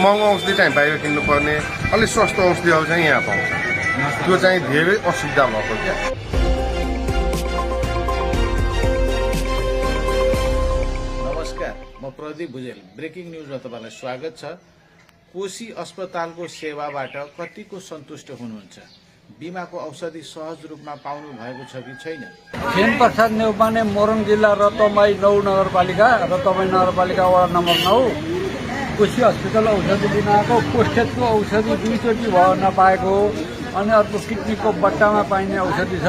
महँगो औषधि चाहिँ बाहिर किन्नुपर्ने, अलिक सस्तो औषधिहरू चाहिँ यहाँ पाउँछ। त्यो चाहिँ धेरै असुविधा भएको क्या। नमस्कार, म प्रदीप भुजेल। ब्रेकिङ न्यूजमा तपाईलाई स्वागत छ। कोशी अस्पतालको सेवाबाट कतिको सन्तुष्ट हुनुहुन्छ? बिमाको औषधि सहज रूपमा पाउनु भएको छ कि छैन? खेम प्रसाद नेउपाने, मोरङ जिल्ला रतमाई 9 नगरपालिका, रतमाई नगरपालिका वडा नम्बर 9। कोशी अस्पताल औषधि लिन आएको। पोस्टेजको औषधि 2 चोटि भयो नपाएको, अनि अर्को किडनीको बट्टामा पाइने औषधि छ,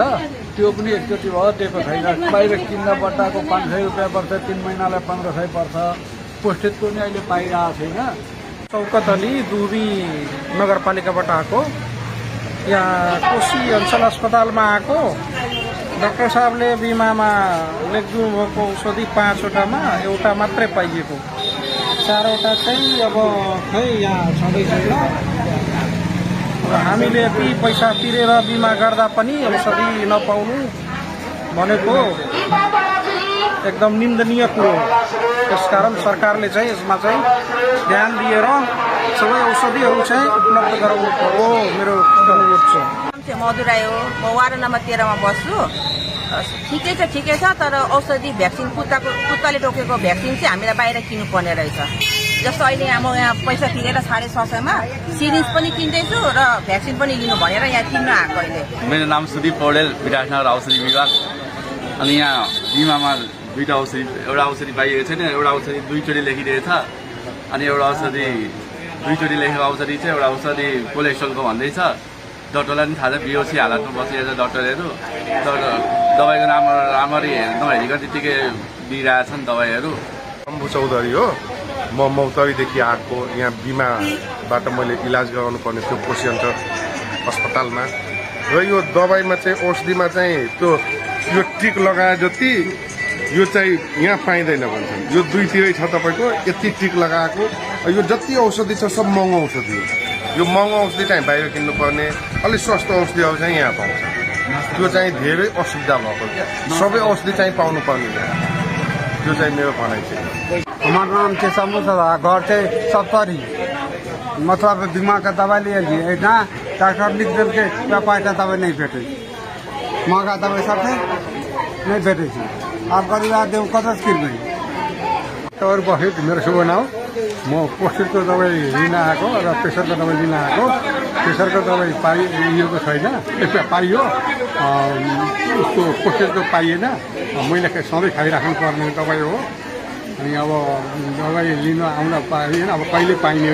त्यो पनि 1 चोटि भयो, दिएको छैन। बाहिर किन्दा बट्टाको 500 रुपियाँ पर्छ, 3 महिनालाई 1500 पर्छ। पोस्टेजको पनि अहिले पाइरहेको छैन। चौकतली दुबी नगरपालिकाबाट आएको, यहाँ कोशी अञ्चल अस्पतालमा आएको। डाक्टर साहबले बिमामा लेखिदिनु भएको औषधि 5 वटामा एउटा मात्रै पाइएको, 4 वटा चाहिँ अब खै यहाँ छँदै छैन। हामीले यति पैसा तिरेर बिमा गर्दा पनि औषधि नपाउनु भनेको एकदम निन्दनीय कुरो हो। त्यसकारण सरकारले चाहिँ यसमा चाहिँ ध्यान दिएर सबै औषधिहरू चाहिँ उपलब्ध गराउनु पर्यो, मेरो अनुरोध छ। मधुराई हो, म वार्ड नम्बर 13 मा बस्छु। ठिकै छ, तर औषधि भ्याक्सिन कुत्ताले टोकेको भ्याक्सिन चाहिँ हामीलाई बाहिर किन्नुपर्ने रहेछ। जस्तो अहिले म यहाँ पैसा तिरेर 650 मा सिरिन्ज पनि किन्दैछु र भ्याक्सिन पनि लिनु भनेर यहाँ किन्न आएको अहिले। मेरो नाम सुदीप पौडेल, विराटनगर औषधि विभाग। अनि यहाँ बिमामा दुईटा औषधि, एउटा औषधि पाइएको छैन, एउटा औषधि 2 चोटि लेखिदिएछ। अनि एउटा औषधि 2 चोटि लेखेको औषधि चाहिँ एउटा औषधि कोलेस्ट्रोलको भन्दैछ। डक्टरलाई पनि थाहा छ, बिओसी हालतमा बसिरहेछ डक्टरहरू। तर दबाईको राम्ररी नहेरिकन त्यतिकै दिइरहेछन् दबाईहरू। शम्भु चौधरी हो, म मौतरीदेखि आएको। यहाँ बिमाबाट मैले इलाज गराउनु पर्ने थियो कोशी अञ्चल अस्पतालमा। र यो दबाईमा चाहिँ औषधिमा चाहिँ त्यो यो टिक लगाए जति यो चाहिँ यहाँ पाइँदैन भन्छन्। यो 2 तिरै छ तपाईँको, यति टिक लगाएको। यो जति औषधि छ सब महँगो औषधि हो। यो महँगो औषधि चाहिँ बाहिर किन्नुपर्ने, अलिक सस्तो औषधिहरू चाहिँ यहाँ पाउँछ। त्यो चाहिँ धेरै असुविधा भएको क्या। सबै औषधि चाहिँ पाउनुपर्ने, त्यो चाहिँ मेरो भनाइ चाहिँ। हमारा नाम से शंभू सदा, घर से सप्तरी। मतलब बीमा का दवाई ले लिए ना, डॉक्टर लिख दे के पैसा दवाई नहीं भेटे, महंगा दवाई सबसे नहीं भेटे। आप गरीब आदमी कत स्किल में और बसेट मेरो शुभ नाम। म पोस्टेजको दबाई लिन आएको र प्रेसरको दबाई लिन आएको। प्रेसरको दबाई पाइएको छैन, पाइयो, उसको पोस्टेजको पाइएन। मैले सधैँ खाइराख्नु पर्ने दबाई हो। अनि अब दबाई लिन आउन पाइएन, अब कहिले पाइने